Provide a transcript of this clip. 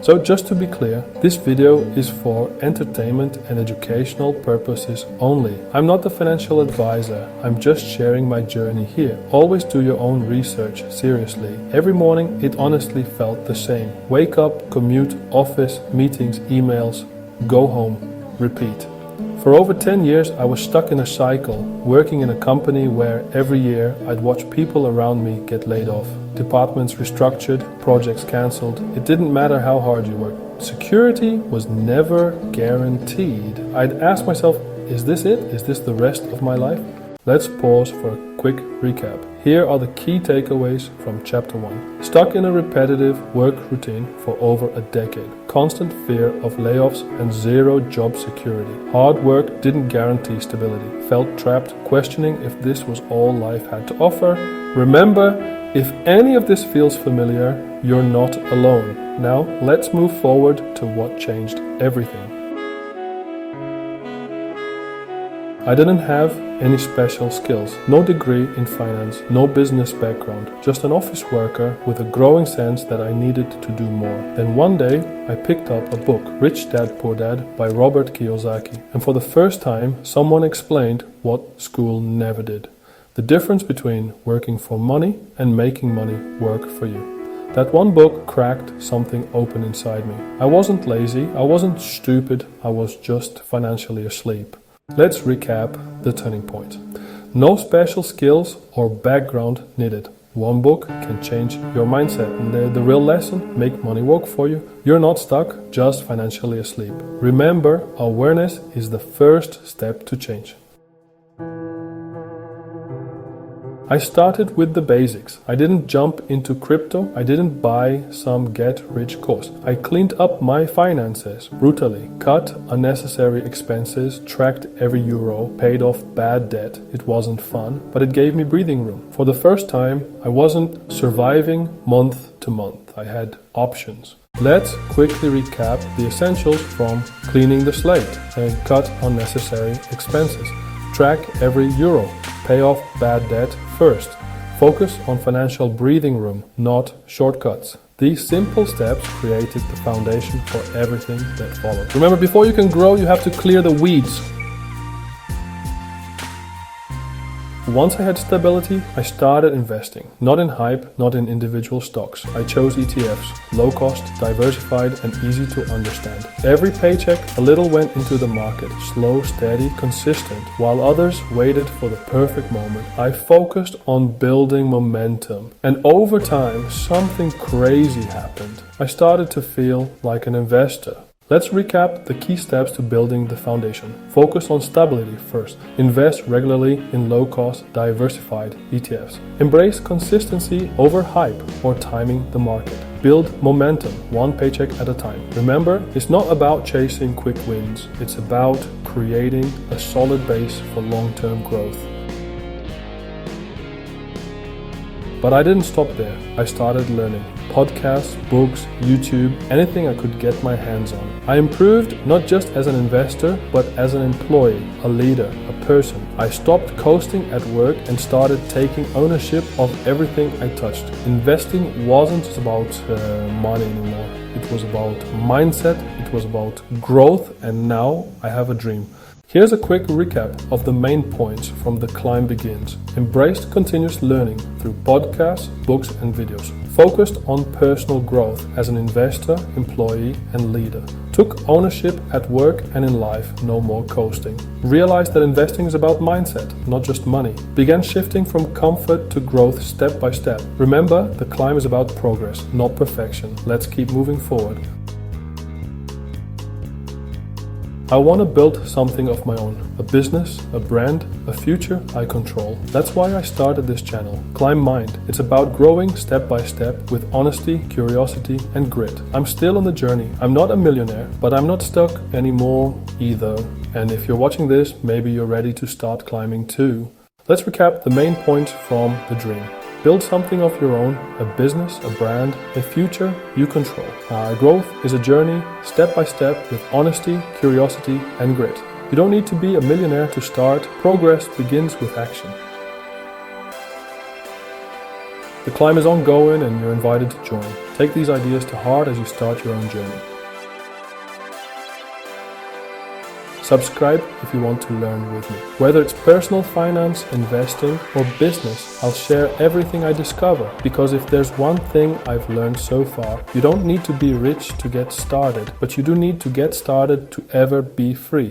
So just to be clear, this video is for entertainment and educational purposes only. I'm not the financial advisor, I'm just sharing my journey here. Always do your own research, seriously. Every morning it honestly felt the same. Wake up, commute, office, meetings, emails, go home, repeat. For over 10 years I was stuck in a cycle, working in a company where every year I'd watch people around me get laid off. Departments restructured, projects cancelled. It didn't matter how hard you worked. Security was never guaranteed. I'd ask myself, is this it? Is this the rest of my life? Let's pause for a quick recap. Here are the key takeaways from chapter 1. Stuck in a repetitive work routine for over a decade. Constant fear of layoffs and zero job security. Hard work didn't guarantee stability. Felt trapped, questioning if this was all life had to offer. Remember, if any of this feels familiar, you're not alone. Now, let's move forward to what changed everything. I didn't have any special skills, no degree in finance, no business background, just an office worker with a growing sense that I needed to do more. Then one day, I picked up a book, Rich Dad Poor Dad by Robert Kiyosaki, and for the first time, someone explained what school never did. The difference between working for money and making money work for you. That one book cracked something open inside me. I wasn't lazy, I wasn't stupid, I was just financially asleep. Let's recap the turning point. No special skills or background needed. One book can change your mindset. And the real lesson, make money work for you. You're not stuck, just financially asleep. Remember, awareness is the first step to change. I started with the basics. I didn't jump into crypto. I didn't buy some get-rich course. I cleaned up my finances brutally, cut unnecessary expenses, tracked every euro, paid off bad debt. It wasn't fun, but it gave me breathing room. For the first time, I wasn't surviving month to month. I had options. Let's quickly recap the essentials from cleaning the slate and cut unnecessary expenses. Track every euro. Pay off bad debt first. Focus on financial breathing room, not shortcuts. These simple steps created the foundation for everything that followed. Remember, before you can grow, you have to clear the weeds. Once I had stability, I started investing. Not in hype, not in individual stocks. I chose ETFs, low cost, diversified, and easy to understand. Every paycheck, a little went into the market, slow, steady, consistent. While others waited for the perfect moment, I focused on building momentum. And over time, something crazy happened. I started to feel like an investor. Let's recap the key steps to building the foundation. Focus on stability first. Invest regularly in low-cost, diversified ETFs. Embrace consistency over hype or timing the market. Build momentum, one paycheck at a time. Remember, it's not about chasing quick wins. It's about creating a solid base for long-term growth. But I didn't stop there. I started learning. Podcasts, books, YouTube, anything I could get my hands on. I improved not just as an investor, but as an employee, a leader, a person. I stopped coasting at work and started taking ownership of everything I touched. Investing wasn't just about money anymore. It was about mindset, it was about growth, and now I have a dream. Here's a quick recap of the main points from The Climb Begins. Embraced continuous learning through podcasts, books, and videos. Focused on personal growth as an investor, employee, and leader. Took ownership at work and in life, no more coasting. Realized that investing is about mindset, not just money. Began shifting from comfort to growth step by step. Remember, the climb is about progress, not perfection. Let's keep moving forward. I want to build something of my own, a business, a brand, a future I control. That's why I started this channel, Climb Mind. It's about growing step by step with honesty, curiosity, and grit. I'm still on the journey. I'm not a millionaire, but I'm not stuck anymore either. And if you're watching this, maybe you're ready to start climbing too. Let's recap the main points from the dream. Build something of your own, a business, a brand, a future you control. Growth is a journey, step by step, with honesty, curiosity, and grit. You don't need to be a millionaire to start. Progress begins with action. The climb is ongoing and you're invited to join. Take these ideas to heart as you start your own journey. Subscribe if you want to learn with me. Whether it's personal finance, investing, or business, I'll share everything I discover. Because if there's one thing I've learned so far, you don't need to be rich to get started, but you do need to get started to ever be free.